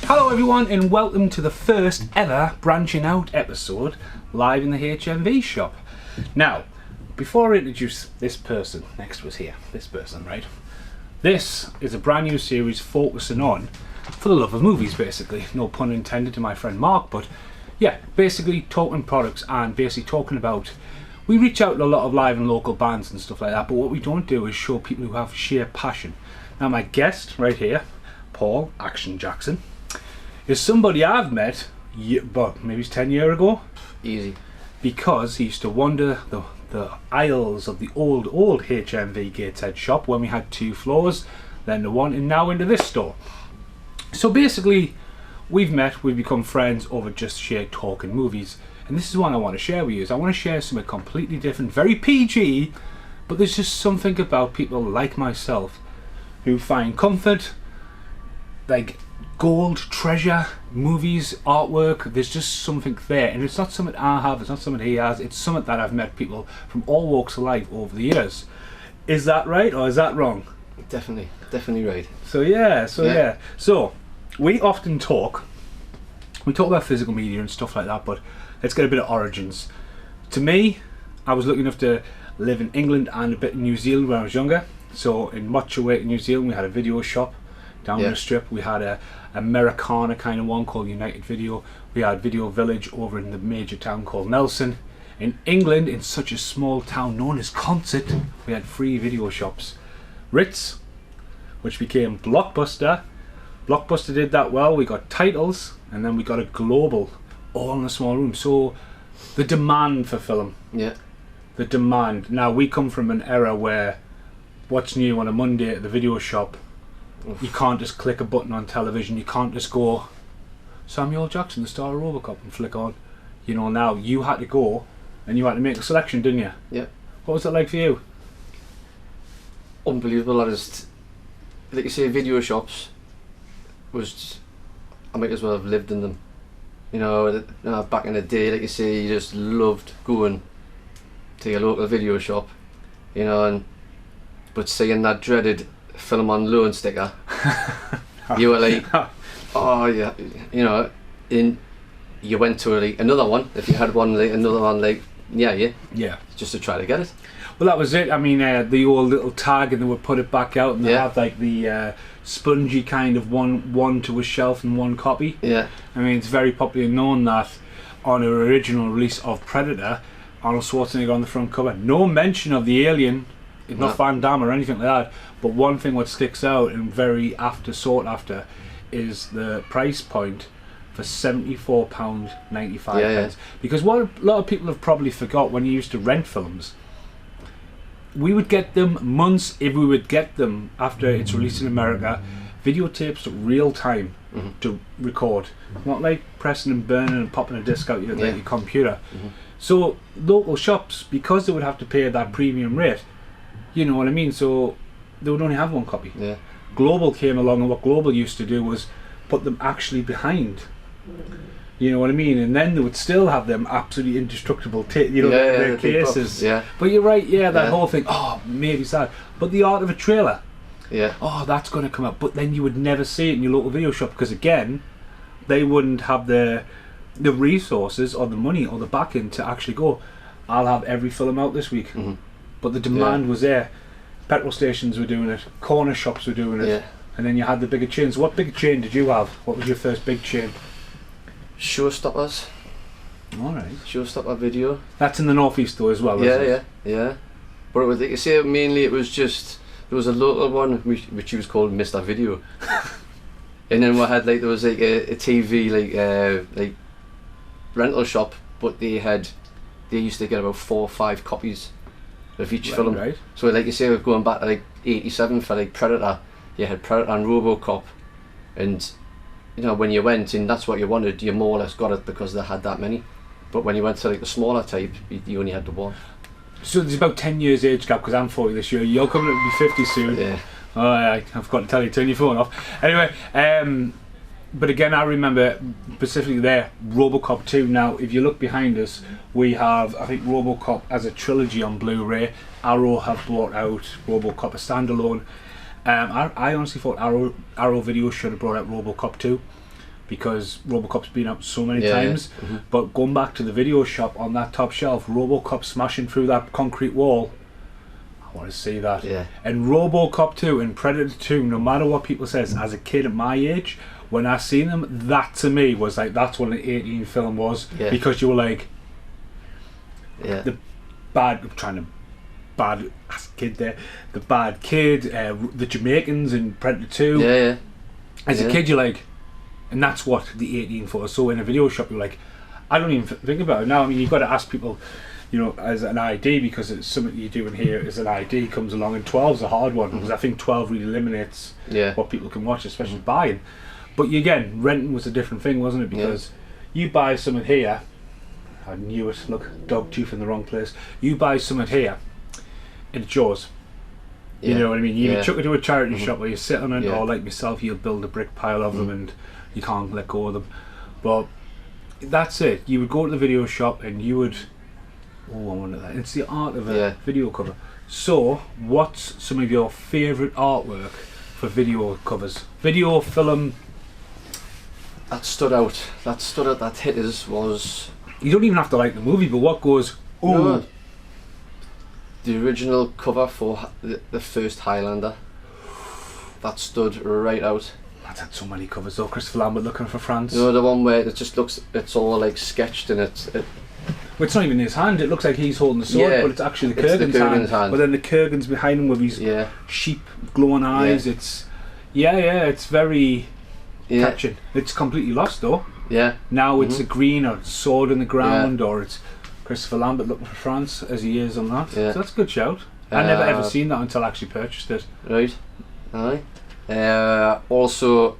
Hello everyone and welcome to the first ever branching out episode live in the HMV shop. Now, before I introduce this person next to us here, this person, right? This is a brand new series focusing on, for the love of movies basically, no pun intended to my friend Mark, but yeah, basically talking products and basically talking about, we reach out to a lot of live and local bands and stuff like that, but what we don't do is show people who have sheer passion. Now my guest right here, Paul Action Jackson, is somebody I've met, but maybe it's 10 years ago. Easy. Because he used to wander the aisles of the old HMV Gateshead shop when we had 2 floors, then the one, and now into this store. So basically, we've met, we've become friends over just sheer talking movies. And this is one I want to share with you. Is I want to share something completely different, very PG, but there's just something about people like myself who find comfort, like gold, treasure, movies, artwork. There's just something there, and it's not something I have, it's not something he has, it's something that I've met people from all walks of life over the years. Is that right or is that wrong? Definitely right. So yeah. So we often talk about physical media and stuff like that, but let's get a bit of origins. To me, I was lucky enough to live in England and a bit in New Zealand when I was younger. So in Motueka, New Zealand, we had a video shop down the strip. We had a Americana kind of one called United Video. We had Video Village over in the major town called Nelson. In England, in such a small town known as Concert, we had 3 video shops. Ritz, which became Blockbuster. Blockbuster did that well. We got Titles, and then we got a Global, all in a small room. So the demand for film. Yeah. The demand. Now we come from an era where what's new on a Monday at the video shop, you can't just click a button on television, you can't just go Samuel Jackson, the star of Robocop, and flick on. You know, now you had to go and you had to make a selection, didn't you? Yeah. What was it like for you? Unbelievable. I just, like you say, video shops was just, I might as well have lived in them. You know, back in the day, like you say, you just loved going to your local video shop, you know, but seeing that dreaded film on loan sticker, you were like, oh yeah, you know, you went to like another one, if you had one, like another one, like yeah, just to try to get it. Well, that was it. I mean, the old little tag, and they would put it back out, and they have like the spongy kind of one to a shelf and one copy. Yeah. I mean, it's very popularly known that on an original release of Predator, Arnold Schwarzenegger on the front cover, no mention of the alien. It's not Van Damme or anything like that, but one thing what sticks out and very sought after is the price point for £74.95. Yeah. Because what a lot of people have probably forgot, when you used to rent films, we would get them months, if we would get them after it's released in America, videotapes took real time to record. Not like pressing and burning and popping a disc out your computer. So local shops, because they would have to pay that premium rate, you know what I mean, so they would only have one copy. Yeah. Global came along, and what Global used to do was put them actually behind. You know what I mean? And then they would still have them absolutely indestructible, their cases. Yeah. But you're right, that whole thing, maybe sad. But the art of a trailer, that's going to come up. But then you would never see it in your local video shop, because again, they wouldn't have the resources or the money or the backing to actually go, I'll have every film out this week. But the demand was there. Petrol stations were doing it, corner shops were doing it, and then you had the bigger chains. What big chain did you have? What was your first big chain? Showstoppers. Alright. Showstopper Video. That's in the northeast though as well, isn't it? Yeah. But it was, like you say, mainly it was just, there was a local one which was called Mr. Video. And then we had like, there was like a TV like rental shop, but they used to get about 4 or 5 copies of each film. Right. So like you say, we're going back to like 87 for like Predator. You had Predator and Robocop, and you know, when you went and that's what you wanted, you more or less got it because they had that many. But when you went to like the smaller type, you only had the one. So there's about 10 years age gap, because I'm 40 this year. You're coming up to be 50 soon. Yeah. Oh, I've got to tell you, turn your phone off. Anyway, but again, I remember specifically there, Robocop 2. Now, if you look behind us, we have, I think, Robocop as a trilogy on Blu-ray. Arrow have brought out Robocop a standalone. I honestly thought Arrow Video should have brought out Robocop 2. because RoboCop's been out so many Yeah, times. yeah. But going back to the video shop on that top shelf, RoboCop smashing through that concrete wall. I want to see that. Yeah. And RoboCop 2 and Predator 2, no matter what people says, as a kid at my age, when I seen them, that to me was like, that's what an 18 film was. Yeah. Because you were like, Yeah. the bad, I'm trying to bad as a kid there, the bad kid, the Jamaicans in Predator 2. Yeah, yeah. As a Yeah. kid, you're like, and that's what the 18 for. So in a video shop, you're like, I don't even think about it now. I mean, you've got to ask people, you know, as an ID, because it's something you're doing here as an ID comes along, and 12's a hard one, because I think 12 really eliminates Yeah. what people can watch, especially buying. But again, renting was a different thing, wasn't it? Because you buy something here, I knew it, look, dog tooth in the wrong place. You buy something here, and it's yours. You Yeah. know what I mean? You Yeah. chuck it to a charity shop where you sit on it, Yeah. or like myself, you'll build a brick pile of them and you can't let go of them. But that's it. You would go to the video shop and you would, oh, I wonder that. It's the art of a video cover. So, what's some of your favourite artwork for video covers? Video, film. That stood out. That hit us was You don't even have to like the movie, but what goes, oh, no, the original cover for the first Highlander. That stood right out. that's had so many covers though. Christopher Lambert looking for France. You know, the one where it just looks, it's all like sketched and Well, it's not even his hand. It looks like he's holding the sword, Yeah, but it's actually the it's the Kurgan's Kurgan's hand. hand. But then the Kurgan's behind him with his yeah, sheep glowing eyes. Yeah. It's it's very yeah, catching. It's completely lost though. yeah, Now it's a green or sword in the ground, or it's Christopher Lambert looking for France as he is on that. Yeah. So that's a good shout. I never ever seen that until I actually purchased it. right, aye. Also,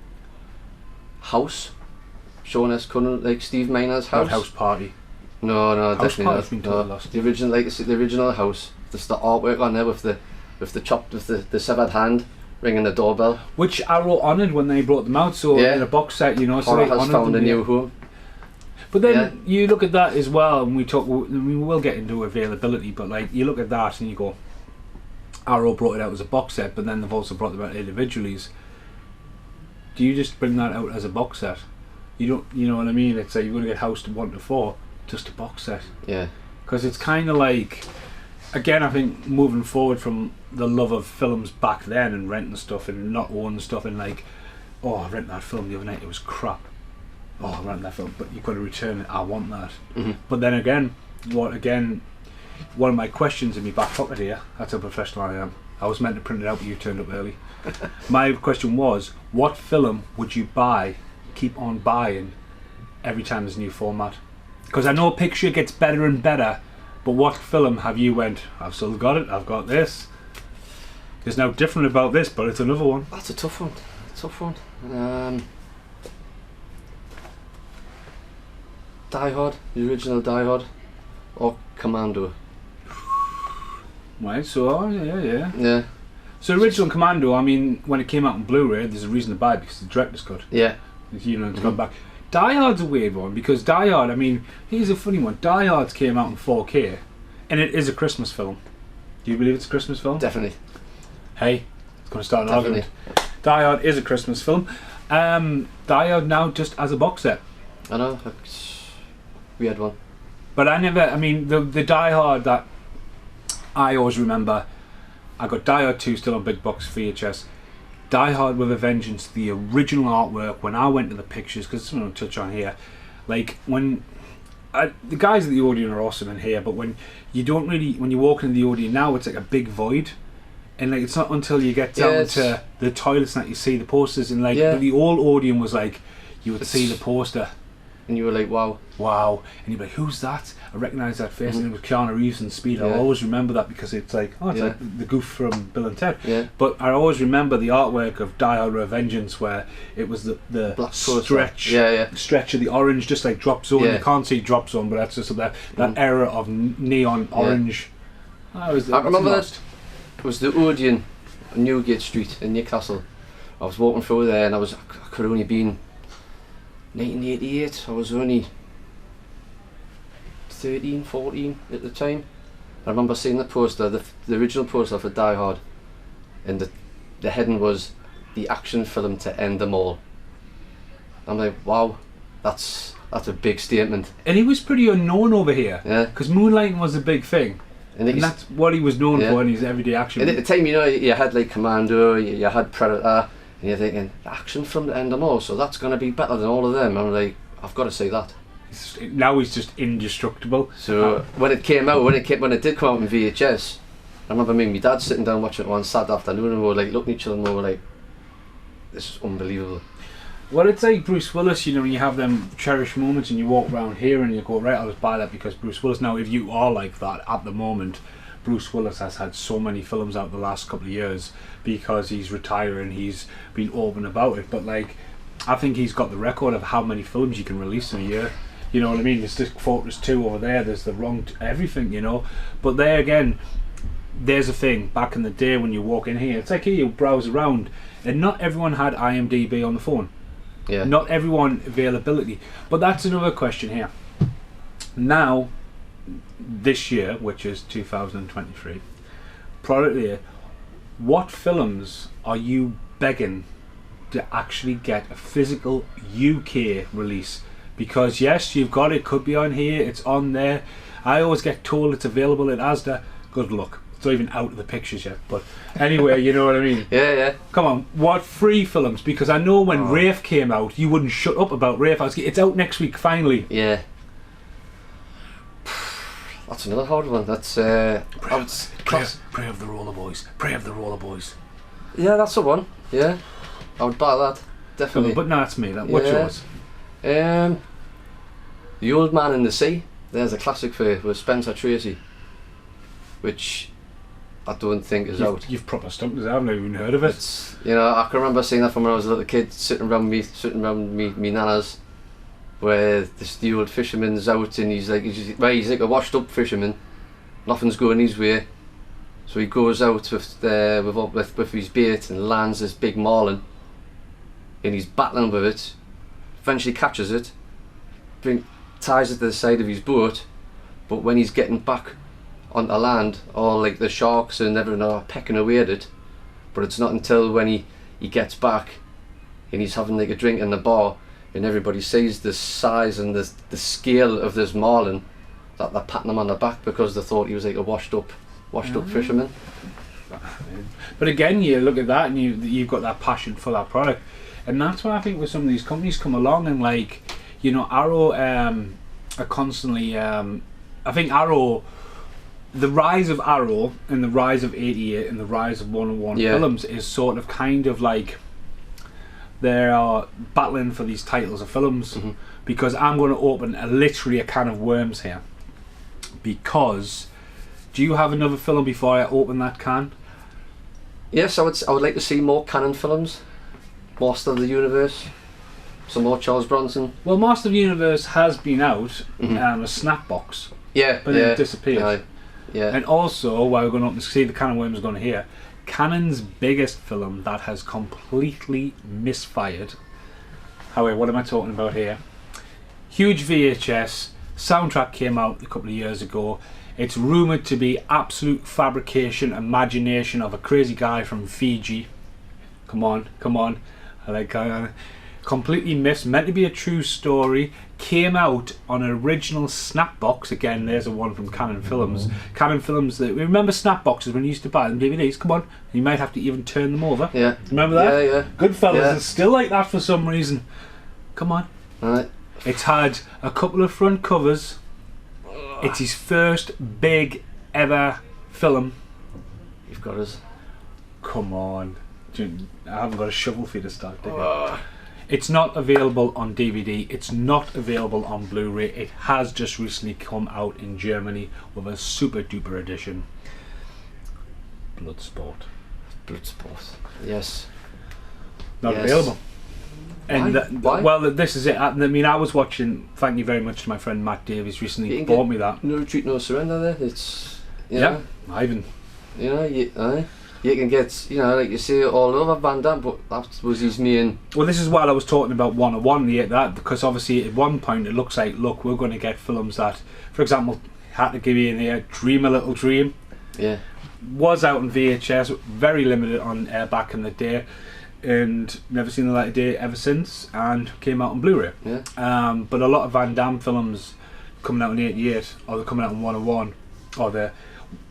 House, showing us couldn't like Steve Miner's Not house. House Party. No, House definitely Party's not. been No. totally lost. The original, like I said, the original House. There's the artwork on there with the severed hand ringing the doorbell. Which Arrow honoured when they brought them out, so Yeah. in a box set, you know, so Horror they has honoured found them, a yeah. new home. But then you look at that as well, and we talk. I mean, we'll get into availability, but like you look at that and you go, Arrow brought it out as a box set, but then they've also brought them out individually. Do you just bring that out as a box set? You don't, you know what I mean? It's like you're going to get House to 1 to 4, just a box set, Yeah, because it's kind of like, again, I think moving forward from the love of films back then and renting stuff and not owning stuff and like, oh, I rented that film the other night, it was crap. Oh, I rented that film, but you've got to return it. I want that. But then again, one of my questions in my back pocket here, that's how professional I am. I was meant to print it out, but you turned up early. My question was, what film would you buy, keep on buying, every time there's a new format? Because I know a picture gets better and better, but what film have you went, I've still got it, I've got this. There's no different about this, but it's another one. that's a tough one. Die Hard, the original Die Hard, or Commando. Right, so, yeah. Yeah, So original Commando, I mean, when it came out on Blu-ray, there's a reason to buy it, because the director's cut. yeah, You know, it's gone back. Die Hard's a weird one, because Die Hard, I mean, here's a funny one. Die Hard's came out in 4K, and it is a Christmas film. Do you believe it's a Christmas film? definitely. Hey, it's going to start an Definitely. argument. Die Hard is a Christmas film. Die Hard now just as a box set. I know, it's we had one. But I mean, the Die Hard that I always remember, I got Die Hard 2 still on big box VHS. Die Hard with a Vengeance, the original artwork, when I went to the pictures, because something I'll touch on here, like when the guys at the Odeon are awesome in here, but when you walk into the Odeon now, it's like a big void, and like it's not until you get down to the toilets that you see the posters, and like the old Odeon was like, you would see the poster, And you were like, wow. And you'd be like, who's that? I recognise that face, and it was Keanu Reeves in Speed. Yeah. I'll always remember that, because it's like, like the goof from Bill and Ted. Yeah. But I always remember the artwork of Die Hard with a Vengeance, where it was the Black stretch of the orange, just like Drop Zone. Yeah. You can't see Drop Zone, but that's just that era of neon orange. I remember that. It was the Odeon on Newgate Street in Newcastle. I was walking through there, and I could only been 1988. I was only 13, 14 at the time. I remember seeing the poster, the original poster for Die Hard, and the heading was "The action film to end them all." I'm like, wow, that's a big statement. And he was pretty unknown over here. Yeah. Because moonlighting was a big thing. And that's what he was known for in his everyday action. And at the time, you know, you had like Commando, you had Predator, and you're thinking, action from the end and all, so that's going to be better than all of them. I'm like, I've got to say that. Now he's just indestructible. So when it came out, when it did come out in VHS, I remember me and my dad sitting down watching it one Saturday afternoon, and we were like looking at each other and we were like, this is unbelievable. Well, it's like Bruce Willis, you know, when you have them cherished moments and you walk around here and you go, right, I'll just buy that because Bruce Willis. Now, if you are like that at the moment, Bruce Willis has had so many films out the last couple of years because he's retiring, he's been open about it. But, like, I think he's got the record of how many films you can release in a year. You know what I mean? There's this Fortress 2 over there, there's the wrong everything, you know. But there again, there's a thing, back in the day when you walk in here, it's like here you browse around, and not everyone had IMDb on the phone. Yeah. Not everyone availability. But that's another question here. Now, this year, which is 2023, product year, what films are you begging to actually get a physical UK release? Because yes, you've got it, could be on here, it's on there. I always get told it's available at Asda. Good luck. It's not even out of the pictures yet. But anyway, you know what I mean? Yeah. Come on, what free films? Because I know when Rafe came out, you wouldn't shut up about Rafe. It's out next week, finally. Yeah. That's another hard one. That's Pray of the Roller Boys. Pray of the Roller Boys. Yeah, that's the one. Yeah, I would buy that definitely. But no, that's me. What's yours? The Old Man in the Sea. There's a classic for with Spencer Tracy, which I don't think is out. You've proper stumped us. I've never even heard of it. It's, you know, I can remember seeing that from when I was a little kid, sitting around me nana's, where the old fisherman's out and he's like a washed up fisherman, nothing's going his way, so he goes out with his bait and lands this big marlin, and he's battling with it, eventually catches it, ties it to the side of his boat, but when he's getting back onto land, all like the sharks and everything are pecking away at it, but it's not until when he gets back and he's having like a drink in the bar and everybody sees the size and the scale of this marlin that they're patting him on the back because they thought he was like a washed up fisherman. But again, you look at that and you've got that passion for that product, and that's why I think with some of these companies come along and, like, you know, Arrow are constantly I think Arrow, the rise of Arrow and the rise of 88 and the rise of 101 films is sort of kind of like they are battling for these titles of films. Because I'm going to open literally a can of worms here, because do you have another film before I open that can? Yes, I would like to see more canon films, Master of the Universe, some more Charles Bronson. Well, Master of the Universe has been out, a snap box, but then it disappeared. Yeah. And also, while we're going to open, see the can of worms going to here, Canon's biggest film that has completely misfired. However, what am I talking about here? Huge VHS soundtrack came out a couple of years ago. It's rumoured to be absolute fabrication, imagination of a crazy guy from Fiji. Come on. I like completely missed. Meant to be a true story. Came out on an original Snapbox. Again, there's a one from Canon Films. Canon Films. That we remember Snapboxes when you used to buy them DVDs. Come on, you might have to even turn them over. Yeah. Remember that? Yeah. Goodfellas is still like that for some reason. Come on. Right. It's had a couple of front covers. It's his first big ever film. You've got us. Come on. I haven't got a shovel for you to start digging. It's not available on DVD. It's not available on Blu-ray. It has just recently come out in Germany with a super duper edition. Bloodsport. Yes. Not available. And Why? Well, this is it. I mean, I was watching. Thank you very much to my friend Matt Davies. Recently bought me that. No Retreat, No Surrender. There, it's Ivan. You know, you can get, you know, like you see all over Van Damme, but that was his main. Well, this is what I was talking about 101, that because obviously at one point it looks like, look, we're going to get films that, for example, had to give you in there, Dream a Little Dream. Yeah. Was out in VHS, very limited on back in the day. and never seen the light of day ever since, and came out on Blu-ray. Yeah. But a lot of Van Damme films coming out in '88, or they're coming out in 101, or they're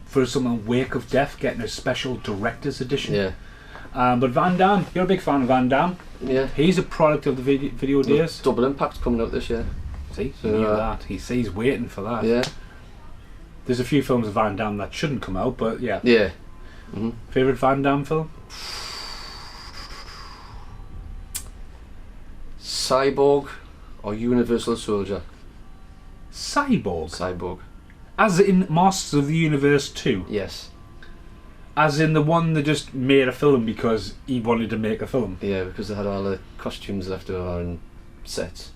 for something Wake of Death getting a special director's edition. Yeah. But Van Damme, you're a big fan of Van Damme. Yeah. He's a product of the video days. Double Impact's coming out this year. See, So, he knew that. He's waiting for that. Yeah. There's a few films of Van Damme that shouldn't come out, but yeah. Yeah. Mm-hmm. Favourite Van Damme film? Cyborg or Universal Soldier? Cyborg. Cyborg. As in Masters of the Universe 2. Yes. As in the one that just made a film because he wanted to make a film. Yeah, because they had all the costumes left over and sets.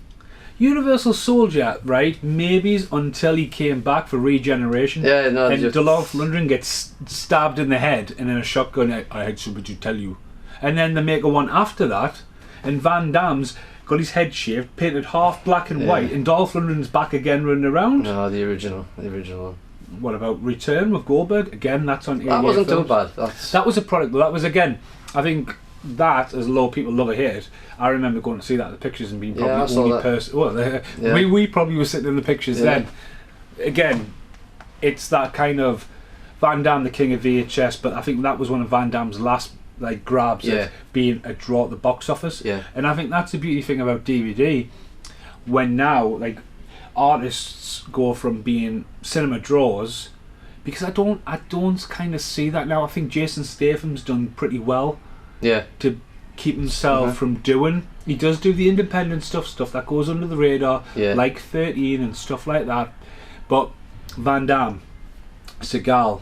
Universal Soldier, right? Maybe until he came back for Regeneration. Yeah, no. And Dolph Lundgren gets stabbed in the head, and then a shotgun. I had something to tell you. And then they make a one after that, and Van Damme's got his head shaved, painted half black and white, and Dolph Lundgren's back again running around. No, the original one. What about Return with Goldberg? Again, that's on. That wasn't films. too bad. That was a product. That was again. I think that, as a lot of people love or hate it, I remember going to see that in the pictures and being probably the only person. Well, we probably were sitting in the pictures then. Again, it's that kind of Van Damme, the king of VHS, but I think that was one of Van Damme's last like grabs at being a draw at the box office. Yeah. And I think that's the beauty thing about DVD. When now, like, artists go from being cinema draws, because I don't kind of see that now. I think Jason Statham's done pretty well. Yeah. To keep himself from doing. He does do the independent stuff that goes under the radar, like 13 and stuff like that. But Van Damme, Seagal,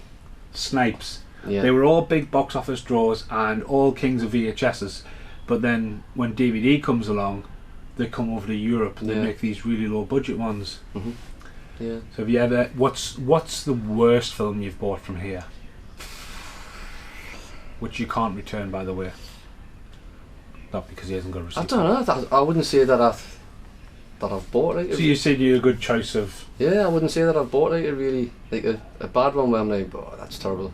Snipes, they were all big box office draws and all kings of VHSs. But then when DVD comes along, they come over to Europe and they make these really low budget ones. Mm-hmm. Yeah. So have you ever? What's the worst film you've bought from here? Which you can't return, by the way. Not because he hasn't got a receipt. I don't know. I wouldn't say that I've bought it. So you said you're a good choice of. Yeah, I wouldn't say that I've bought a really a bad one where I'm like, oh, that's terrible.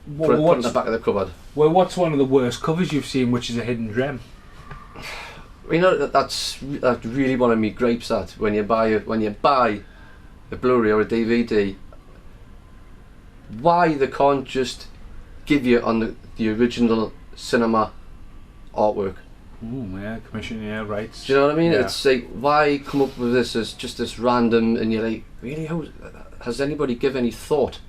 Well, put it in the back of the cupboard. Well, what's one of the worst covers you've seen, which is a hidden gem? You know, that's really one of me gripes. That when you buy a Blu-ray or a DVD, why they can't just give you on the original cinema artwork? Ooh, yeah, commission, rights. Do you know what I mean? Yeah. It's like, why come up with this as just this random, and you're like, really, has anybody given any thought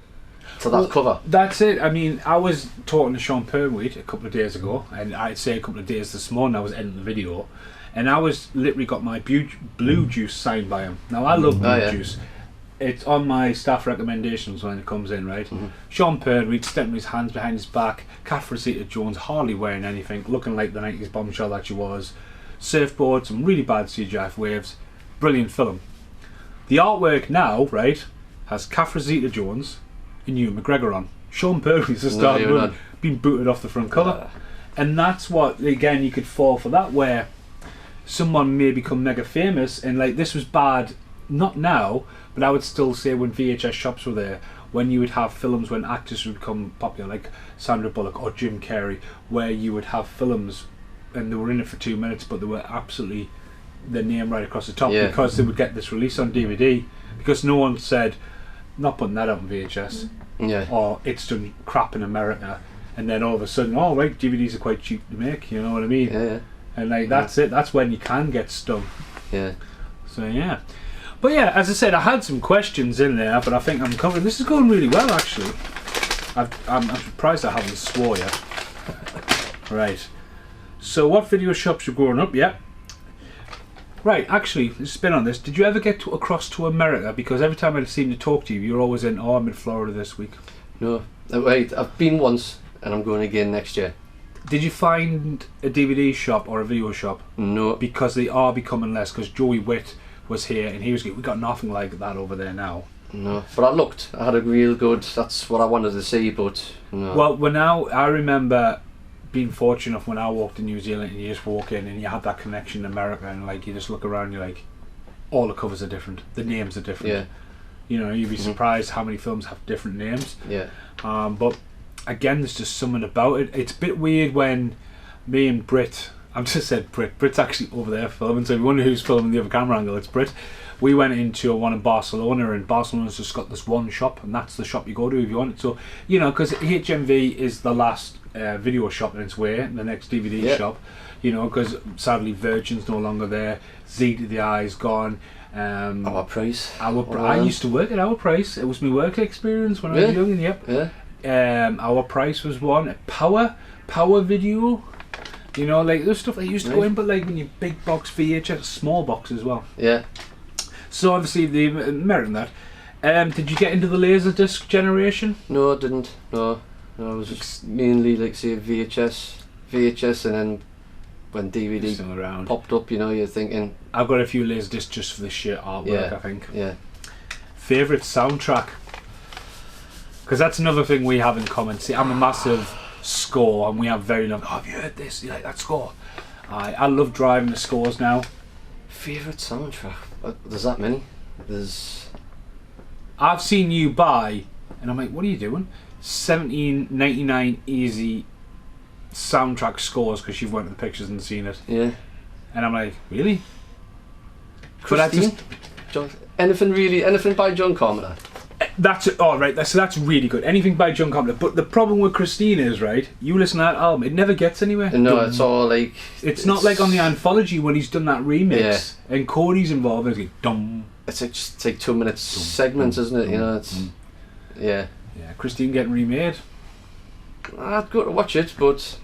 to that cover? That's it. I mean, I was talking to Sean Perwheat a couple of days ago, and I'd say a couple of days this morning I was editing the video, and I was literally got my blue juice signed by him. Now I love blue juice. It's on my staff recommendations when it comes in, right? Mm-hmm. Sean Perwheat stepping his hands behind his back, Catherine Zeta-Jones hardly wearing anything, looking like the 90s bombshell that she was, surfboard, some really bad CGI waves, brilliant film. The artwork now, right, has Catherine Zeta-Jones and Ewan McGregor on. Sean Perwheat's just started being booted off the front cover. And that's what, again, you could fall for that, where someone may become mega famous, and like this was bad, not now, but I would still say when VHS shops were there, when you would have films when actors would become popular, like Sandra Bullock or Jim Carrey, where you would have films and they were in it for 2 minutes, but they were absolutely their name right across the top because they would get this release on DVD, because no one said, not putting that out on VHS, or it's done crap in America, and then all of a sudden, oh right, DVDs are quite cheap to make, you know what I mean? Yeah. And like that's it. That's when you can get stung. Yeah. So yeah. But yeah, as I said, I had some questions in there, but I think I'm covering. This is going really well, actually. I'm surprised I haven't swore yet. Right. So, what video shops you're growing up? Yeah. Right. Actually, let's spin on this. Did you ever get across to America? Because every time I seem to talk to you, you're always in. Oh, I'm in Florida this week. No. Wait. I've been once, and I'm going again next year. Did you find a DVD shop or a video shop? No. Because they are becoming less. Because Joey Witt was here and he was, we got nothing like that over there now. No, but I looked. I had a real good. That's what I wanted to see, but no. Well, I remember being fortunate enough when I walked in New Zealand and you just walk in and you have that connection in America, and like you just look around, you're like, all the covers are different, the names are different. Yeah. You know, you'd be surprised how many films have different names. Yeah. But again, there's just something about it. It's a bit weird when me and Brit, I've just said Brit. Brit's actually over there filming, so if you wonder who's filming the other camera angle, it's Brit. We went into one in Barcelona, and Barcelona's just got this one shop, and that's the shop you go to if you want it. So, you know, because HMV is the last video shop in its way, the next DVD shop, you know, because sadly Virgin's no longer there, Z to the Eye's gone. Our Price. I used to work at Our Price. It was my work experience when I was young, and Our Price was one. Power Video. You know, like there's stuff that used to go in, but like when you big box VHS, small box as well. Yeah. So obviously the merit in that. Did you get into the Laserdisc generation? No, I didn't. No, it was just mainly like say VHS, and then when DVD popped up, you know, you're thinking. I've got a few Laserdiscs just for the sheer artwork. I think. Yeah. Favorite soundtrack? Because that's another thing we have in common. See, I'm a massive score, and we have very long. Oh, have you heard this? You like that score? I love driving the scores now. Favorite soundtrack? There's that many. I've seen you buy, and I'm like, what are you doing? 17.99 easy soundtrack scores because you've went to the pictures and seen it. Yeah. And I'm like, really? Christine? Anything by John Carpenter. That's it. Oh, right. That's really good. Anything by John Carpenter. But the problem with Christine is, right, you listen to that album, it never gets anywhere. No, it's all like... It's not like on the anthology when he's done that remix and Cody's involved. It's like, dum. It's like 2 minutes segments, isn't it? You know, it's... Yeah. Yeah, Christine getting remade. I'd go to watch it, but...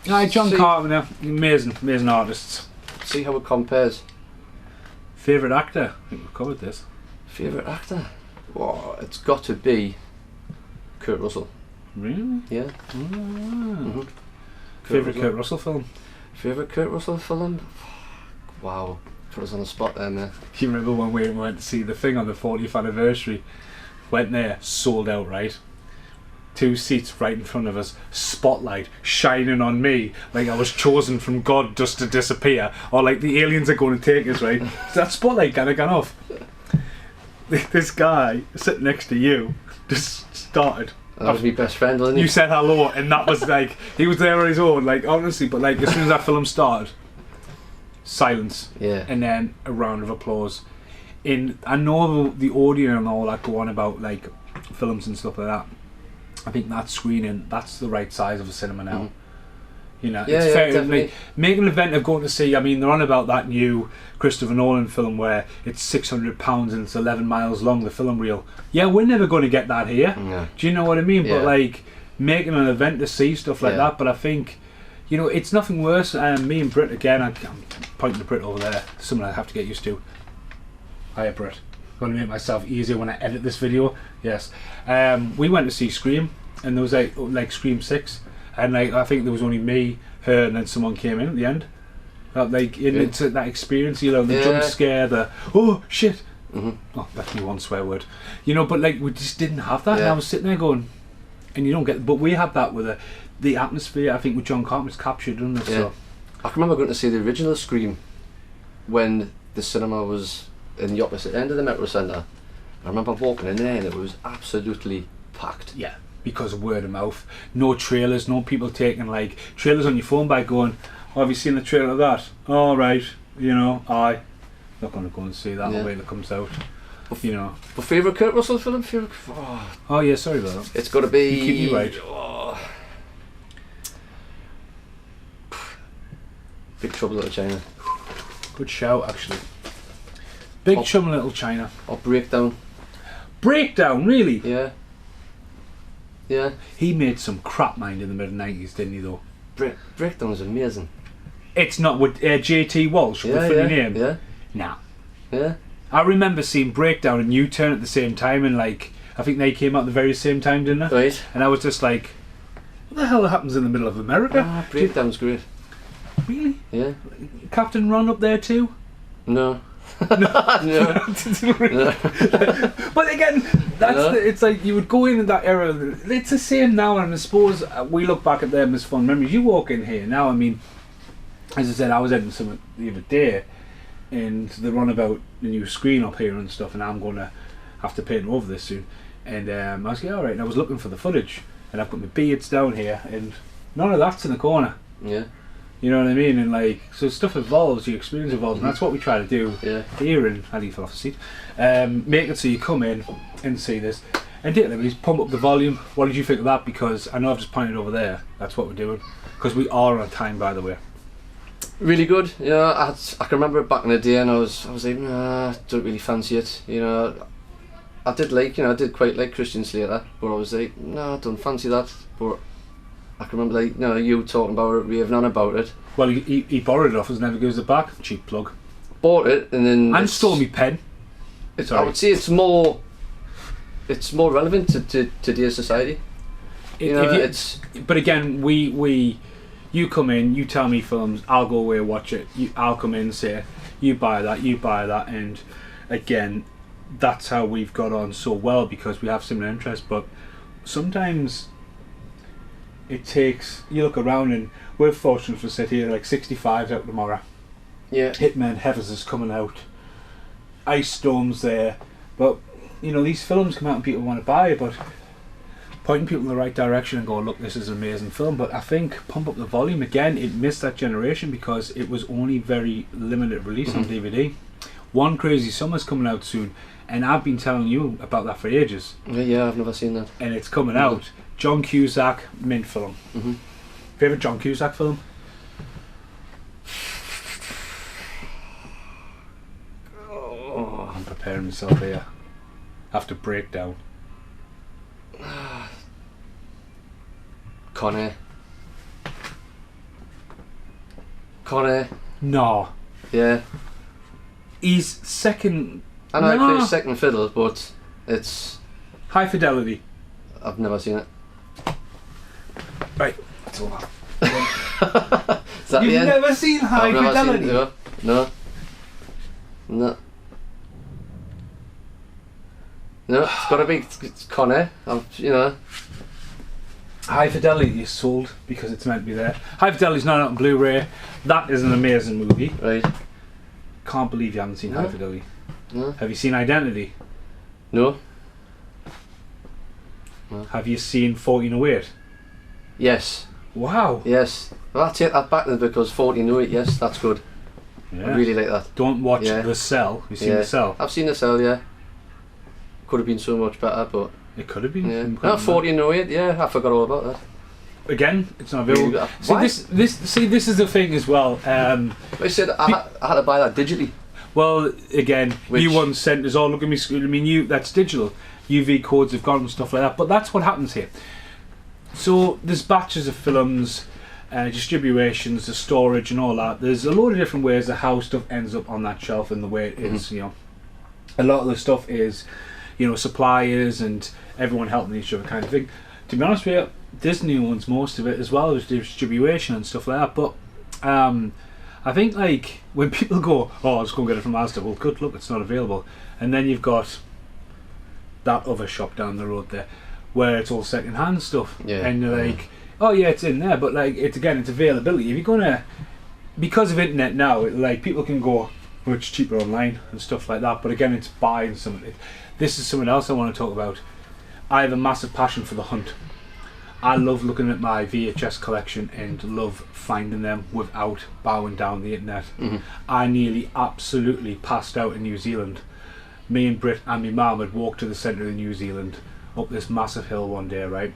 John Carpenter, amazing artists. See how it compares. Favourite actor? I think we've covered this. Favourite actor? Oh, it's got to be Kurt Russell. Really? Yeah. Favourite Kurt Russell film? Favourite Kurt Russell film? Wow, put us on the spot there, man. You remember when we went to see the thing on the 40th anniversary? Went there, sold out, right? 2 seats right in front of us, spotlight shining on me like I was chosen from God just to disappear, or like the aliens are going to take us, right? So that spotlight kind of gone off. This guy sitting next to you just started. That was my best friend, wasn't he? You said hello, and that was like, he was there on his own, like, honestly, but like, as soon as that film started, silence. Yeah. And then a round of applause. I know the audio and all that go on about, like, films and stuff like that. I think that screening, that's the right size of a cinema now. Mm-hmm. You know, it's fair. Definitely. Make an event of going to see. I mean, they're on about that new Christopher Nolan film where it's £600 and it's 11 miles long. The film reel. Yeah, we're never going to get that here. No. Do you know what I mean? Yeah. But like making an event to see stuff like that. But I think, you know, it's nothing worse. Me and Britt again. I'm pointing to Britt over there. Something I have to get used to. Hiya, Britt. I'm going to make myself easier when I edit this video. Yes. We went to see Scream, and there was like Scream 6. And like I think there was only me, her, and then someone came in at the end. It's that experience, you know, the jump scare, the oh shit. Oh, that's me one swear word. You know, but like we just didn't have that. And I was sitting there going, and you don't get. But we had that with the atmosphere. I think with John Carpenter's captured, doesn't it? Yeah. So. I can remember going to see the original Scream when the cinema was in the opposite end of the Metro Centre. I remember walking in there and it was absolutely packed. Yeah. Because of word of mouth, no trailers, no people taking like trailers on your phone by going, oh, have you seen the trailer of that? Oh, right, you know, not going to go and see that the way that comes out, you know. But favourite Kurt Russell film? Oh yeah, sorry about that. It's got to be... You keep me right. Big Trouble in Little China. Good shout, actually. Big Trouble in Little China. Or Breakdown. Breakdown, really? Yeah. Yeah. He made some crap mind in the mid-90s, didn't he, though? Breakdown is amazing. It's not with JT Walsh, with funny name? Yeah. Nah. Yeah. I remember seeing Breakdown and U-Turn at the same time, and like, I think they came out at the very same time, didn't they? Right. And I was just like, what the hell happens in the middle of America? Breakdown's great. Really? Yeah. Captain Ron up there too? No. No. But again, it's like you would go in that era. It's the same now, and I suppose we look back at them as fun memories. You walk in here now. I mean, as I said, I was editing something the other day, and they're on about the new screen up here and stuff, and I'm going to have to paint over this soon. And I was like, all right. And I was looking for the footage, and I've got my beards down here, and none of that's in the corner. Yeah. You know what I mean? And like, so stuff evolves, your experience evolves, and that's what we try to do here in I fell off the seat. Make it so you come in and see this. And please pump up the volume. What did you think of that? Because I know I've just pointed over there. That's what we're doing. Because we are on time, by the way. Really good. I can remember it back in the day, and I was like, nah, don't really fancy it. I did quite like Christian Slater, but I was like, no, I don't fancy that. But I can remember you talking about it, raving on about it. Well, he borrowed it off us, never gives it back. Cheap plug. Bought it and then. And stole me pen. I would say it's more relevant to today's society. But again, you come in, you tell me films, I'll go away watch it. I'll come in and say, you buy that, and again, that's how we've got on so well because we have similar interests. But sometimes it takes, you look around and we're fortunate to sit here like 65's out tomorrow. Yeah. Hitman Heathers is coming out. Ice Storm's there, but these films come out and people want to buy it, but pointing people in the right direction and going, look, this is an amazing film. But I think Pump Up the Volume, again, it missed that generation because it was only very limited release on DVD. One Crazy Summer's coming out soon, and I've been telling you about that for ages. Yeah, I've never seen that. And it's coming out. John Cusack, mint film. Favourite John Cusack film? Oh, I'm preparing myself here. I have to break down. Con Air. No. Yeah. He's second. I know he plays second fiddle, but it's High Fidelity. I've never seen it. Right. That's all that. Is that You've the end? never seen High Fidelity? No. No, it's got to be Con Air. High Fidelity is sold because it's meant to be there. High Fidelity's not out on Blu-ray. That is an amazing movie. Right. Can't believe you haven't seen High Fidelity. No. Have you seen Identity? No. Have you seen 1408? Yes. Wow. Yes. Well, I'll take that back then because 1408, yes, that's good. Yeah. I really like that. Don't watch The Cell. Have you seen The Cell? I've seen The Cell, yeah. Could have been so much better, but... It could have been. Yeah. No, 1408, yeah, I forgot all about that. Again, it's not available. See, this is the thing as well. I said I had to buy that digitally. Well, again, you once sent us all, look at me, I mean, that's digital. UV codes have gone and stuff like that, but that's what happens here. So there's batches of films, distributions, the storage and all that. There's a load of different ways of how stuff ends up on that shelf and the way it is, A lot of the stuff is, suppliers and everyone helping each other kind of thing. To be honest with you, Disney owns most of it as well as distribution and stuff like that. But I think like when people go, oh, I'll just go and get it from Asda, well, good luck, it's not available. And then you've got that other shop down the road there where it's all second-hand stuff. Yeah. And you're like, oh yeah, it's in there, but like it's availability. If you're gonna, because of internet now, like people can go, oh, it's cheaper online and stuff like that. But again, it's buying something. This is something else I want to talk about. I have a massive passion for the hunt. I love looking at my VHS collection and love finding them without bowing down the internet. I nearly absolutely passed out in New Zealand. Me and Britt and my mum had walked to the centre of New Zealand up this massive hill one day, right?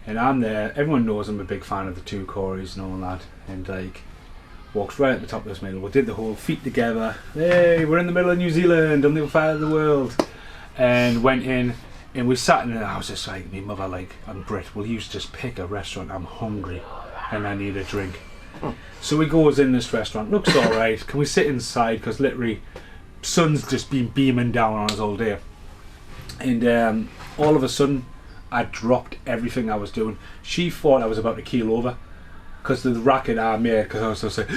And I'm there, everyone knows I'm a big fan of the two Corys and all that, and like walked right at the top of this middle. We did the whole feet together, hey, we're in the middle of New Zealand on the other side of the world, and went in. And we sat in, and I was just like, my mother, like, and Britt, will you just pick a restaurant? I'm hungry and I need a drink. So we goes in this restaurant, looks alright. Can we sit inside? Because literally, sun's just been beaming down on us all day. And all of a sudden, I dropped everything I was doing. She thought I was about to keel over because of the racket I made, because I was just like,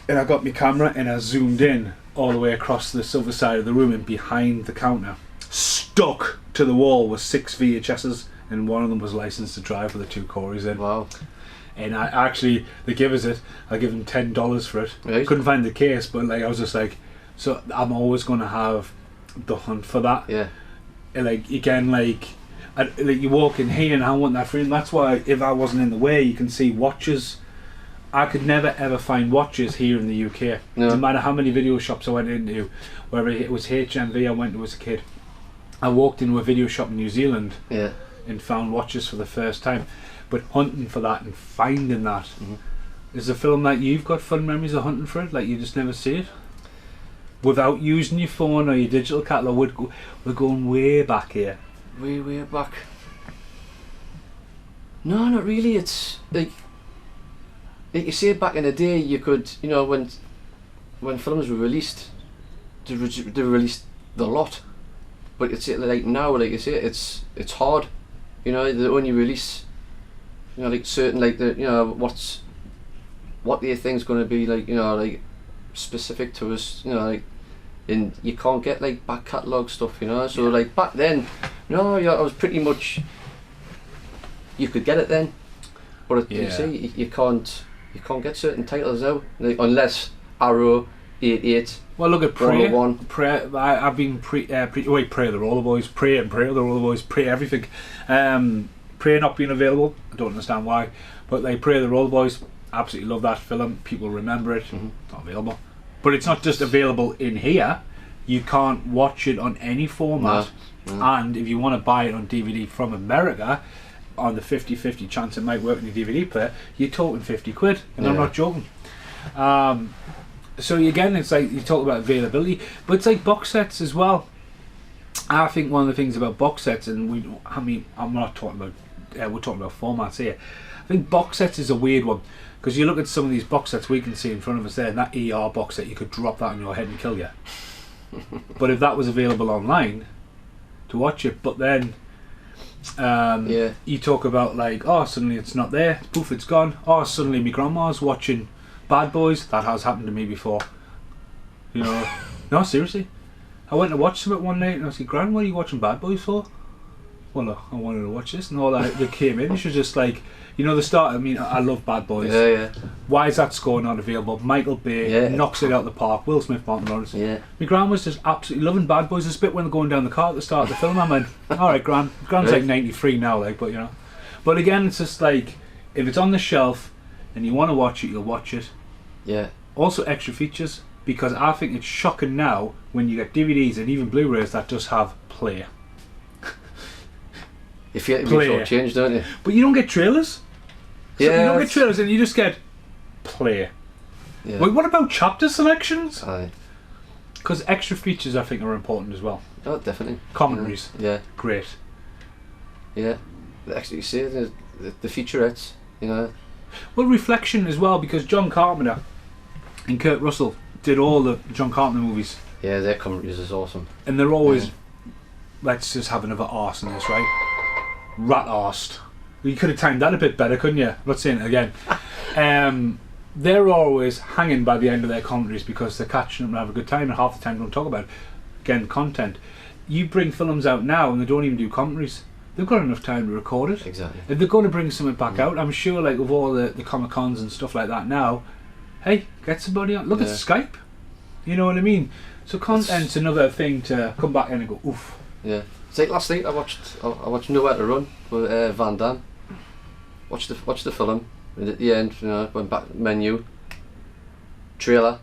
and I got my camera and I zoomed in all the way across the other side of the room, and behind the counter, stuck to the wall, was 6 VHSs, and one of them was licensed to drive with the two Corys in. Wow. And I actually, they give us it, I give them $10 for it. Right. Couldn't find the case, but like I was just like, so I'm always going to have the hunt for that. Yeah. And like, again, like, like you walk in here and I want that freedom. That's why if I wasn't in the way, you can see watches. I could never ever find watches here in the UK. No matter how many video shops I went into, whether it was HMV I went to as a kid. I walked into a video shop in New Zealand and found watches for the first time. But hunting for that and finding that, is a film that you've got fun memories of hunting for it? Like you just never see it? Without using your phone or your digital catalogue, we're going way back here. Way back. No, not really. It's like you say back in the day, you could, you know, when films were released, they released the lot. But it's like now, like you say, it's hard. You know, they only release, you know, like certain, like the, you know, what their thing's going to be like, you know, like specific to us, you know, like, and you can't get like back catalogue stuff, you know. So like back then, no, I was pretty much, you could get it then, but you see, you can't get certain titles now, like, unless Arrow, 88. Well, look at Prey. I've been Prey the Roller Boys, Prey and Prey the Roller Boys, Prey everything. Prey not being available, I don't understand why, but like Prey the Roller Boys, absolutely love that film. People remember it. Not available, but it's not just available in here. You can't watch it on any format, and if you want to buy it on DVD from America, on the 50-50 chance it might work in your DVD player, you're talking 50 quid, and I'm not joking. So again, it's like you talk about availability, but it's like box sets as well. I think one of the things about box sets, and I'm not talking about, we're talking about formats here. I think box sets is a weird one, because you look at some of these box sets we can see in front of us there, and that ER box set, you could drop that on your head and kill you. But if that was available online to watch it, but then you talk about like, oh, suddenly it's not there, poof, it's gone. Oh, suddenly my grandma's watching Bad Boys. That has happened to me before. You know, no, seriously. I went to watch something one night and I said, Gran, what are you watching Bad Boys for? Well, look, I wanted to watch this, and all that. They came in, she was just like, you know, the start. I mean, I love Bad Boys. Why is that score not available? Michael Bay knocks it out of the park. Will Smith, Martin Lawrence. My gran was just absolutely loving Bad Boys. This bit when they're going down the car at the start of the film, I went, all right, Gran's like 93 now, like, but you know. But again, it's just like, if it's on the shelf and you want to watch it, you'll watch it. Also, extra features, because I think it's shocking now when you get DVDs and even Blu-rays that just have play. If you short-change, don't you? But you don't get trailers. So you don't get trailers, and you just get play. Wait, what about chapter selections? Aye. Because extra features, I think, are important as well. Oh, definitely. Commentaries. Great. Actually, you see the featurettes, you know. Well, reflection as well, because John Carpenter and Kurt Russell did all the John Carpenter movies. Yeah, their commentaries is awesome. And they're always, let's just have another arse in this, right? Rat-arsed. You could have timed that a bit better, couldn't you? I'm not saying it again. They're always hanging by the end of their commentaries because they're catching up and have a good time, and half the time don't talk about it. Again, content. You bring films out now and they don't even do commentaries. They've got enough time to record it. Exactly. If they're going to bring something back out, I'm sure, like with all the Comic Cons and stuff like that now, hey, get somebody on. Look at Skype. You know what I mean? So content's another thing to come back in and go, oof. Yeah. It's like last night I watched Nowhere to Run with Van Damme. Watched the film, and at the end, you know, went back menu, trailer,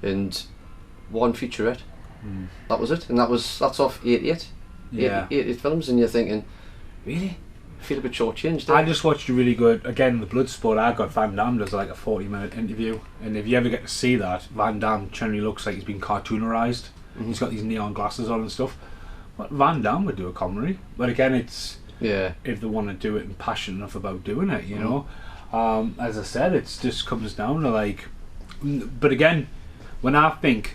and one featurette. That was it, and that's off 88. 88 films, and you're thinking, really? I feel a bit shortchanged. I just watched a really good, again, the Bloodsport. I got Van Damme does like a 40-minute interview, and if you ever get to see that, Van Damme generally looks like he's been cartoonerized. He's got these neon glasses on and stuff. But Van Damme would do a comedy, but again, it's if they want to do it and passionate enough about doing it, you know. As I said, it just comes down to like, but again, when I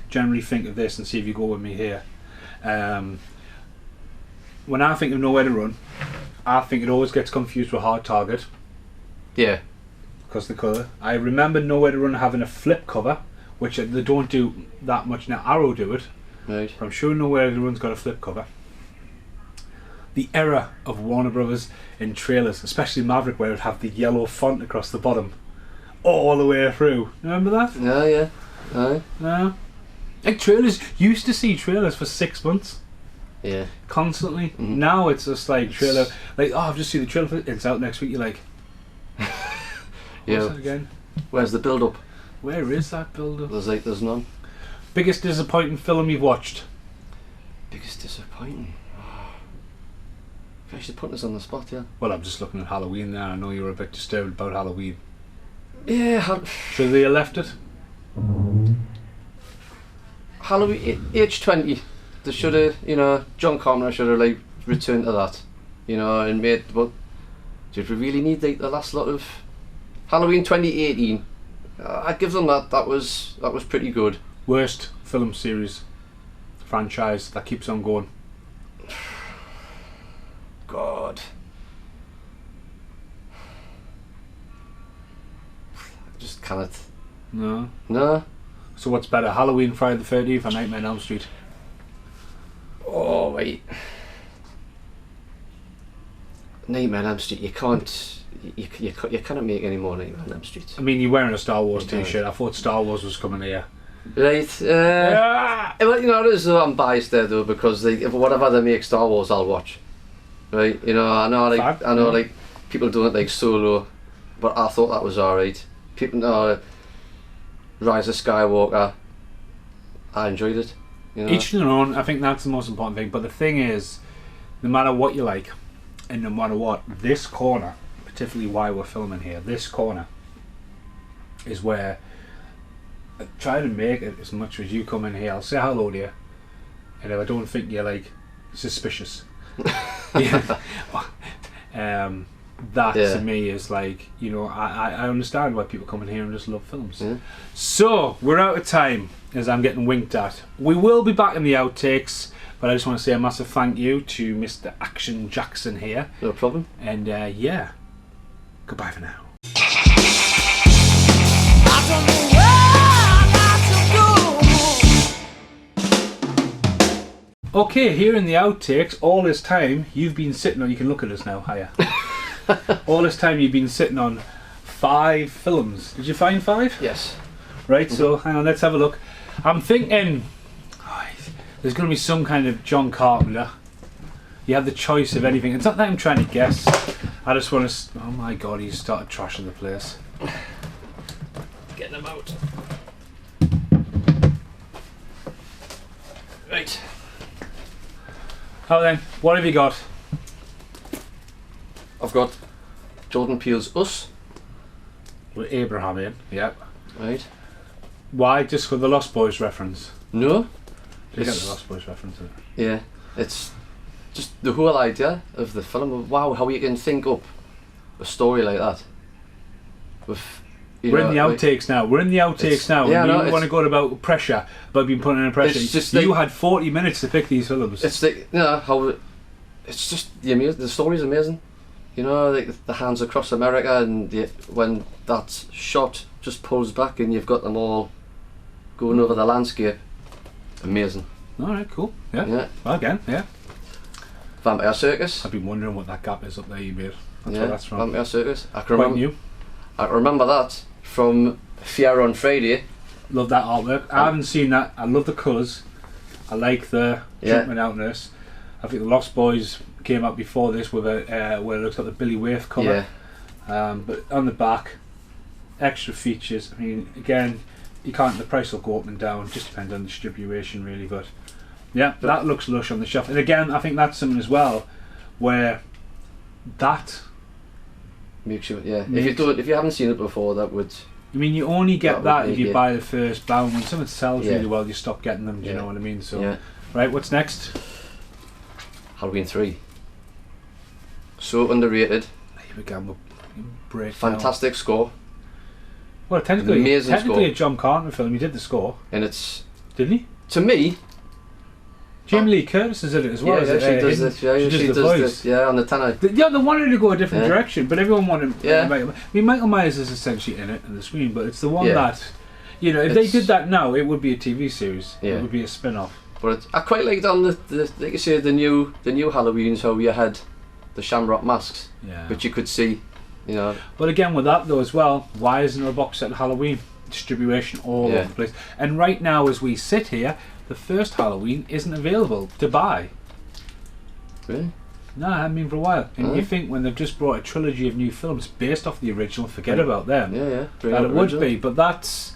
generally think of this, and see if you go with me here, when I think of Nowhere to Run, I think it always gets confused with Hard Target. Yeah. Because the colour. I remember Nowhere to Run having a flip cover, which they don't do that much now. Arrow do it. Right. But I'm sure Nowhere to Run's got a flip cover. The era of Warner Brothers in trailers, especially Maverick, where it would have the yellow font across the bottom all the way through. Remember that? Yeah. No. Like trailers, you used to see trailers for 6 months. Yeah. Constantly. Mhm. Now it's just like trailer, like, oh, I've just seen the trailer for it, it's out next week. You're like, what's Yeah. that again? Where's the build up? Where is that build-up? There's none. Biggest disappointing film you've watched? Biggest disappointing. You're actually putting us on the spot, yeah. Well, I'm just looking at Halloween there. I know you were a bit disturbed about Halloween. Yeah, Should they have left it? Halloween H20. They should have, you know, John Carpenter should have like returned to that, you know, and made. But did we really need like the last lot of Halloween 2018? I'd give them that. That was pretty good. Worst film series, franchise that keeps on going. God. I just cannot. No. No. So what's better, Halloween, Friday the 13th, or Nightmare on Elm Street? Oh wait. Nightmare on Elm Street. You can't. You cannot make any more Nightmare on Elm Street. I mean, you're wearing a Star Wars You can't. t-shirt. I thought Star Wars was coming here. Right. Well, you know, it is, I'm biased there though, because if whatever they make Star Wars, I'll watch. Right. You know, I know like Fact, yeah. like people don't like Solo, but I thought that was alright. People know Rise of Skywalker. I enjoyed it. You know? Each to their own. I think that's the most important thing. But the thing is, no matter what you like, and no matter what, this corner, particularly why we're filming here, this corner is where I try to make it as much as you come in here. I'll say hello to you, and if I don't think you're like suspicious, yeah. That Yeah. to me is like, you know, I understand why people come in here and just love films. Yeah. So we're out of time as I'm getting winked at. We will be back in the outtakes, but I just want to say a massive thank you to Mr. Action Jackson here, No problem. and yeah, goodbye for now. I don't know where not to go. Okay, here in the outtakes, all this time you've been sitting on, you can look at us now, hiya. All this time you've been sitting on 5 films. Did you find 5? Yes. Right, so hang on, let's have a look. I'm thinking there's going to be some kind of John Carpenter. You have the choice of anything. It's not that I'm trying to guess. I just want to. Oh my god, he's started trashing the place. Getting them out. Right. Oh then, what have you got? I've got Jordan Peele's Us. With Abraham in. Yep. Right. Why? Just for the Lost Boys reference. No. You get It's- the Lost Boys reference. In it. Yeah. It's just the whole idea of the film. Of, wow, how you can think up a story like that. With. We're in the outtakes now. We're in the outtakes now. yeah, and no, you want to go about pressure, about being put under pressure. It's just you like- had 40 minutes to pick these films. It's like, you know, how it's just the story's amazing. You know, like the hands across America, and when that shot just pulls back and you've got them all going over the landscape. Amazing. All right, cool. Yeah. Yeah. Well, again, yeah. Vampire Circus. I've been wondering what that gap is up there you made. That's Yeah. where that's from. Vampire Circus. I can Quite remember. new. I remember that from Fear on Friday. Love that artwork. I haven't seen that. I love the colours. I like the Yeah. jumping outness. I think the Lost Boys came out before this with a where it looks like the Billy Waif colour. Yeah. But on the back, extra features. I mean, again, you can't. The price will go up and down. Just depends on distribution, really. But yeah, that looks lush on the shelf. And again, I think that's something as well, where that. Make sure. Yeah. Makes- If you haven't seen it before, that would. I mean, you only get That that would if make you it- buy the first bound. When something sells Yeah. really well, you stop getting them. Do you Yeah. know what I mean? So, Yeah. right, what's next? Halloween 3. So underrated. Here we go. We'll break Fantastic score, down. Well, technically, Amazing technically score. a John Carpenter film. He did the score, and it's didn't he? to me. Jamie Lee Curtis is in it as well. Yeah, is it, she does hidden? it. Yeah, she she does the does voice. it. Yeah, on the tenor. Yeah, they wanted to go a different Yeah. direction, but everyone wanted. Yeah. I mean, Michael Myers is essentially in it on the screen, but it's the one Yeah. that, you know, if they It's- did that now, it would be a TV series. Yeah. It would be a spin-off. But I quite liked on the like you say the new Halloweens how you had the shamrock masks, Yeah. which you could see, you know. But again, with that though as well, why isn't there a box set of Halloween distribution all Yeah. over the place? And right now, as we sit here, the first Halloween isn't available to buy. Really? No, I haven't been for a while. And Oh. you think when they've just brought a trilogy of new films based off the original, forget about them. Yeah. Bring That out it the would original. be, but that's,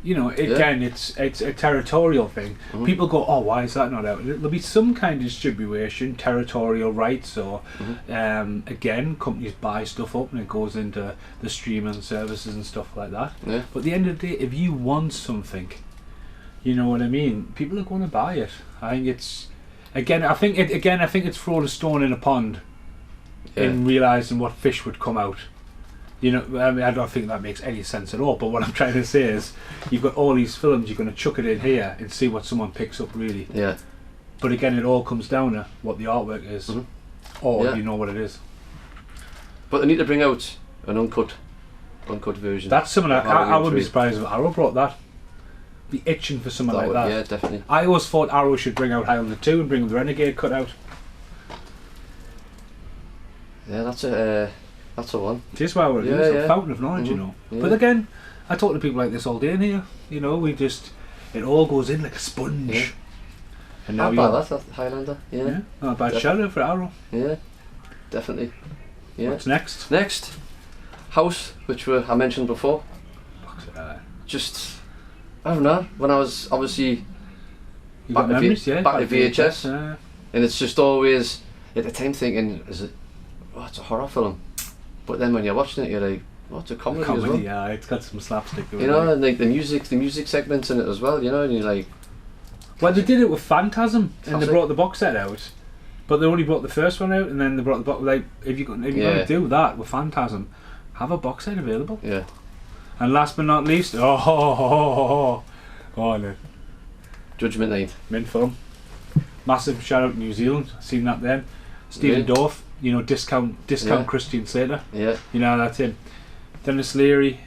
you know, again, it's a territorial thing. Mhm. People go, oh, why is that not out? There'll be some kind of distribution, territorial rights, or again, companies buy stuff up and it goes into the streaming services and stuff like that. Yeah. But at the end of the day, if you want something, you know what I mean, people are going to buy it. I think it's, I think it's throwing a stone in a pond in realising what fish would come out. You know, I mean, I don't think that makes any sense at all, but what I'm trying to say is you've got all these films, you're going to chuck it in here and see what someone picks up, really. Yeah. But again, it all comes down to what the artwork is, or Yeah. you know what it is. But they need to bring out an uncut version. That's something of I Halloween wouldn't be 3. surprised if Arrow brought that. Be itching for something like that. Yeah, definitely. I always thought Arrow should bring out Highlander 2 and bring the Renegade cut out. Yeah, that's a one. Just why we're Yeah, it's yeah. a fountain of knowledge, you know. Yeah. But again, I talk to people like this all day in here. You know, it all goes in like a sponge. Yeah. And now Not you're, bad, that's Highlander. Yeah. not a bad Def- shadow for Arrow. Yeah. Definitely. Yeah. What's next? Next, House, which I mentioned before. Just, I don't know. When I was obviously You Back got to V- memories, yeah? back to VHS. Yeah. And it's just always at the time thinking, is it? Oh, it's a horror film. But then when you're watching it, you're like, oh, it's a comedy, as well. Yeah, it's got some slapstick. You know, and like the music segments in it as well. You know, and you're like, well, they did it with Phantasm, and they Classic. brought the box set out, but they only brought the first one out, and then they brought the box. Like, if you're going to do that with Phantasm, have a box set available. yeah, And last but not least, oh no, Judgment Night. mint film. Massive shout out to New Zealand. Seen that then. Stephen Yeah. Dorff, you know, discount Yeah. Christian Slater. Yeah, You know, that's him. Dennis Leary.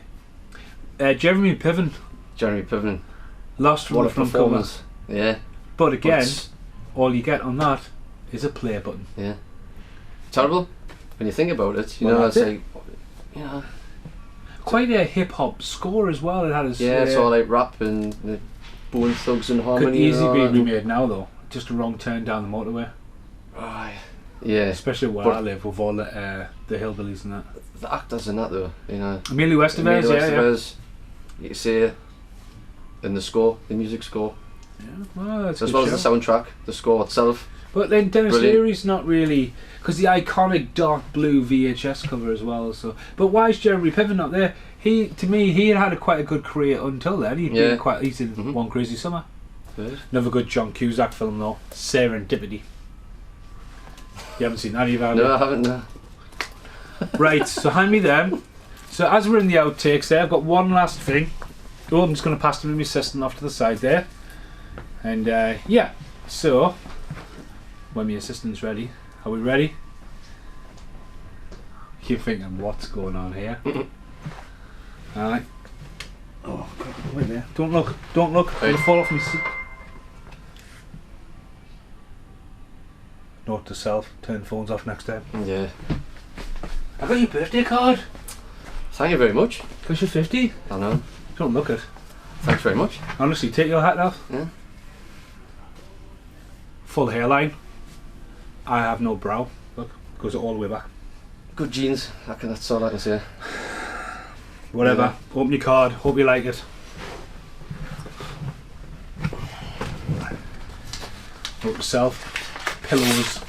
Jeremy Piven, Jeremy Piven. lost from What the a front cover. performance. Yeah, But again, But all you get on that is a play button. yeah. Terrible when you think about it. You Well, know, that's it's it. like, you know, Quite a hip hop score as well. It had a yeah, it's all like rap and Bone Thugs and Harmony. could easily and be all that. remade now though. Just a wrong turn down the motorway, Right. Yeah, especially where But- I live with all the hillbillies and that. the actors in that though, you know. Emilio Estevez, Emilio yeah. Estevez, you can see it in the score, the music score, Yeah, well, that's a as good well show. as the soundtrack, the score itself. But then Dennis Brilliant. Leary's not really, because the iconic dark blue VHS cover as well. So, but why is Jeremy Piven not there? To me, he had quite a good career until then. He's in Mhm. One Crazy Summer. Good. Another good John Cusack film though, Serendipity. You haven't seen that either, have you? No, I haven't. No. Right, so hand me them. So as we're in the outtakes there, I've got one last thing. Oh, I'm just going to pass them to my assistant off to the side there. And yeah, so when my assistant's ready, are we ready? You're thinking, what's going on here? Alright. Oh, God, wait there. Don't look, I'm going to fall off my seat. Note to self, turn phones off next time. Yeah. I got your birthday card. Thank you very much. Because you're 50. I know. Don't look it. Thanks very much. Honestly, take your hat off. Yeah. Full hairline. I have no brow. Look, goes all the way back. Good genes. That's all I can say. Whatever. Open your card. Hope you like it. Note to self. Pillows.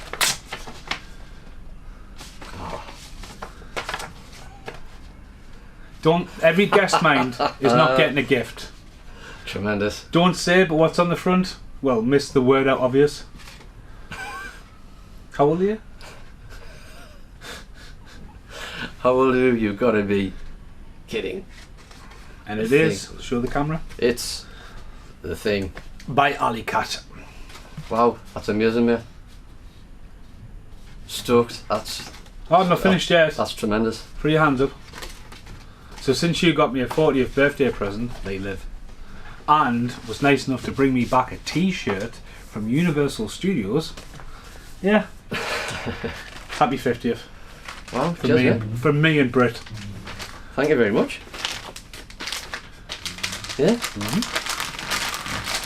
Don't. Every guest mind is not getting a gift. Tremendous. Don't say, but what's on the front? Well, miss the word out obvious. How old are you? How old are you? Gotta be kidding. And it The is. Show the camera. It's the thing. By Ali Cat. Wow, that's amazing, mate. Stoked. That's Oh, I'm not finished yet. that's tremendous. Put your hands up. So since you got me a 40th birthday present, they live, and was nice enough to bring me back a T-shirt from Universal Studios. Yeah. Happy 50th Wow, from cheers, me, mate. from me and Brit. Thank you very much. Yeah.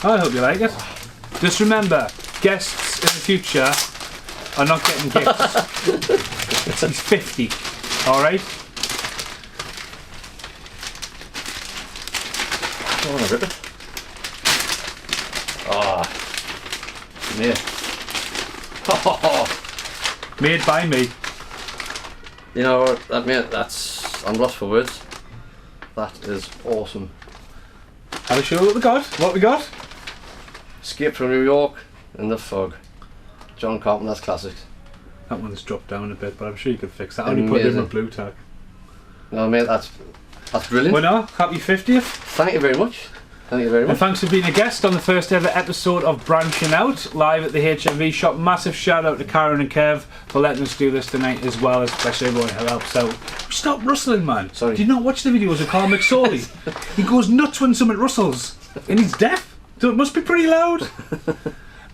I hope you like it. Just remember, guests in the future, are not getting gifts. He's 50. Alright? I want to rip it. Ah, mate. Made by me. You know that, mate. I'm lost for words. That is awesome. Have a show what we got. What we got? Escape from New York in the Fog. John Carpenter's classics. That one's dropped down a bit, but I'm sure you could fix that. I only put it in with blue tack. No, mate, that's brilliant. Well, no, happy 50th. Thank you very much. Thank you very much. And thanks for being a guest on the first ever episode of Branching Out, live at the HMV shop. Massive shout out to Karen and Kev for letting us do this tonight as well, especially everyone who helps out. Stop rustling, man. Sorry. Do you not watch the videos of Carl McSorley? He goes nuts when something rustles. And he's deaf, so it must be pretty loud.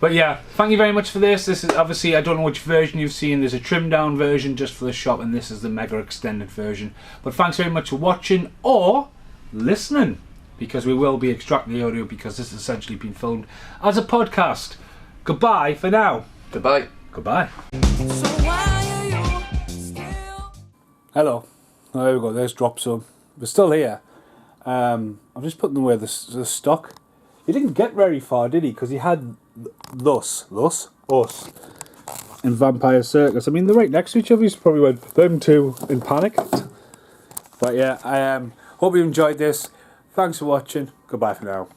But yeah, thank you very much for this. This is obviously, I don't know which version you've seen. There's a trimmed down version just for the shop, and this is the mega extended version. But thanks very much for watching or listening, because we will be extracting the audio because this has essentially been filmed as a podcast. Goodbye for now. Goodbye. Goodbye. So why are you still? Hello. Oh, there we go. There's drop some. We're still here. I'm just putting away the stock. He didn't get very far, did he? Because he had us, in Vampire Circus. I mean, they're right next to each other. He's probably went them two in panic. But yeah, I hope you enjoyed this. Thanks for watching. Goodbye for now.